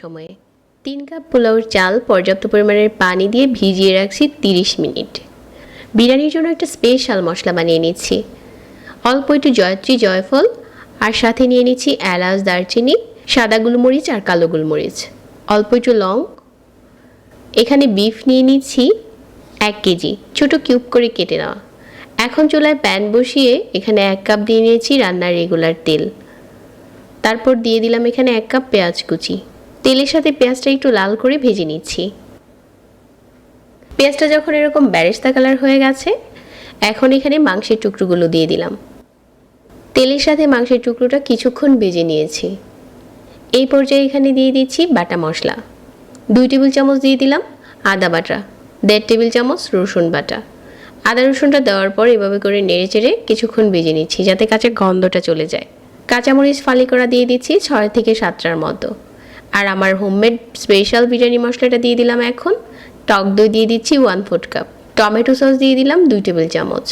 সময়ে 3 কাপ পোলাওর চাল পর্যাপ্ত পরিমাণের পানি দিয়ে ভিজিয়ে রাখছি 30 মিনিট। বিরিয়ানির জন্য একটা স্পেশাল মশলা বানিয়ে নিচ্ছি। অল্প একটু জয়ত্রী জয়ফল আর সাথে নিয়ে নিচ্ছি এলাচ, দারচিনি, সাদা গোলমরিচ আর কালো গোলমরিচ, অল্প একটু লং। এখানে বিফ নিয়ে নিচ্ছি 1 কেজি, ছোট কিউব করে কেটে নেওয়া। এখন চুলায় প্যান বসিয়ে এখানে 1 কাপ দিয়ে নিয়েছি রান্নার রেগুলার তেল। তারপর দিয়ে দিলাম এখানে 1 কাপ পেঁয়াজ কুচি। তেলের সাথে পেঁয়াজটা একটু লাল করে ভেজে নিচ্ছি। পেঁয়াজটা যখন এরকম বেরেস্তা কালার হয়ে গেছে, এখন এখানে মাংসের টুকরোগুলো দিয়ে দিলাম। তেলের সাথে মাংসের টুকরোটা কিছুক্ষণ ভেজে নিয়েছি। এই পর্যায়ে এখানে দিয়ে দিচ্ছি বাটা মশলা। 2 টেবিল চামচ দিয়ে দিলাম আদা বাটা, 1.5 টেবিল চামচ রসুন বাটা। আদা রসুনটা দেওয়ার পর এভাবে করে নেড়ে চেড়ে কিছুক্ষণ ভেজে নিচ্ছি যাতে কাঁচা গন্ধটা চলে যায়। কাঁচামরিচ ফালি করা দিয়ে দিচ্ছি 6 থেকে 7টার মতো। আর আমার হোমমেড স্পেশাল বিরিয়ানি মশলাটা দিয়ে দিলাম এখন। টক দই দিয়ে দিচ্ছি 1/4 কাপ। টমেটো সস দিয়ে দিলাম 2 টেবিল চামচ।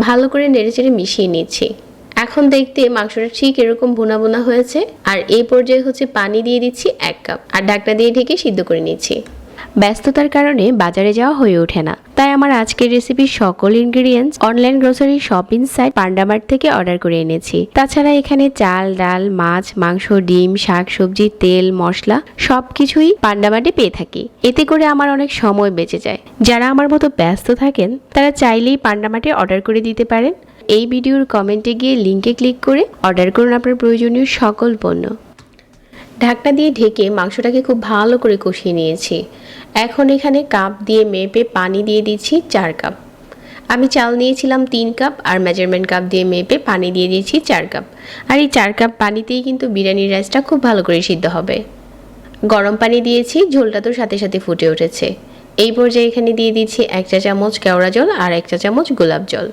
ভালো করে নেড়েচেড়ে মিশিয়ে নিচ্ছি। এখন দেখতে মাংসটা ঠিক এরকম ভুনা ভুনা হয়েছে। আর এই পর্যায়ে পানি দিয়ে দিচ্ছি 1 কাপ আর ঢাকনা দিয়ে ঢেকে সিদ্ধ করে নিচ্ছি। ব্যস্ততার কারণে বাজারে যাওয়া হয়ে ওঠে না, তাই আমার আজকের রেসিপির সকল ingredients online grocery shopping site Pandamart থেকে অর্ডার করে এনেছি। তাছাড়া এখানে চাল, ডাল, মাছ, মাংস, ডিম, শাক সবজি, তেল, মশলা সবকিছুই পান্ডামার্টে পেয়ে থাকি। এতে করে আমার অনেক সময় বেঁচে যায়। যারা আমার মতো ব্যস্ত থাকেন তারা চাইলেই পান্ডামার্টে অর্ডার করে দিতে পারেন। এই ভিডিওর কমেন্টে গিয়ে লিঙ্কে ক্লিক করে অর্ডার করুন আপনার প্রয়োজনীয় সকল পণ্য। ঢাকনা দিয়ে ঢেকে মাংসটাকে খুব ভালো করে কষিয়ে নিয়েছি। এখন এখানে কাপ দিয়ে মেপে পানি দিয়ে দিচ্ছি 4 কাপ। আমি চাল নিয়েছিলাম 3 কাপ আর মেজারমেন্ট কাপ দিয়ে মেপে পানি দিয়ে দিয়েছি 4 কাপ। আর এই 4 কাপ পানিতেই কিন্তু বিরিয়ানির রাইসটা খুব ভালো করে সিদ্ধ হবে। গরম পানি দিয়েছি, ঝোলটা তো সাথে সাথে ফুটে উঠেছে। এই পর্যায়ে এখানে দিয়ে দিচ্ছি 1 চা চামচ কেওড়া জল আর 1 চা চামচ গোলাপ জল।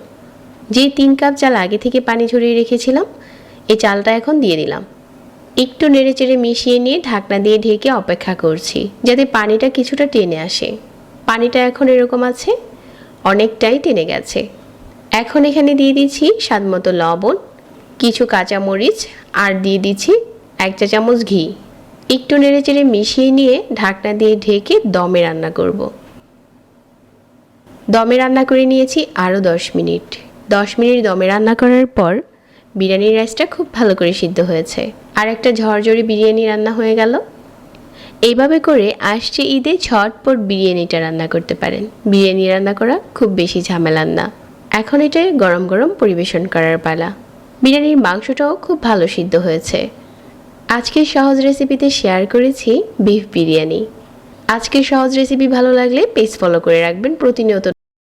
যে 3 কাপ চাল আগে থেকে পানি ঝরিয়ে রেখেছিলাম, এই চালটা এখন দিয়ে দিলাম। একটু নেড়েচেড়ে মিশিয়ে নিয়ে ঢাকনা দিয়ে ঢেকে অপেক্ষা করছি যাতে পানিটা কিছুটা টেনে আসে। পানিটা এখন এরকম আছে, অনেকটাই টেনে গেছে। এখন এখানে দিয়ে দিচ্ছি স্বাদমতো লবণ, কিছু কাঁচামরিচ আর দিয়ে দিচ্ছি 1 চা চামচ ঘি। একটু নেড়েচেড়ে মিশিয়ে নিয়ে ঢাকনা দিয়ে ঢেকে দমে রান্না করব। দমে রান্না করে নিয়েছি আরও 10 মিনিট। 10 মিনিট দমে রান্না করার পর বিরিয়ানির রাইসটা খুব ভালো করে সিদ্ধ হয়েছে আর একটা ঝরঝরে বিরিয়ানি রান্না হয়ে গেল। এইভাবে করে আসছে ঈদে ঝটপট বিরিয়ানিটা রান্না করতে পারেন। বিরিয়ানি রান্না করা খুব বেশি ঝামেলার না। এখন এটা গরম গরম পরিবেশন করার পালা। বিরিয়ানির মাংসটাও খুব ভালো সিদ্ধ হয়েছে। আজকের সহজ রেসিপিতে শেয়ার করেছি বিফ বিরিয়ানি। আজকের সহজ রেসিপি ভালো লাগলে পেজ ফলো করে রাখবেন প্রতিনিয়ত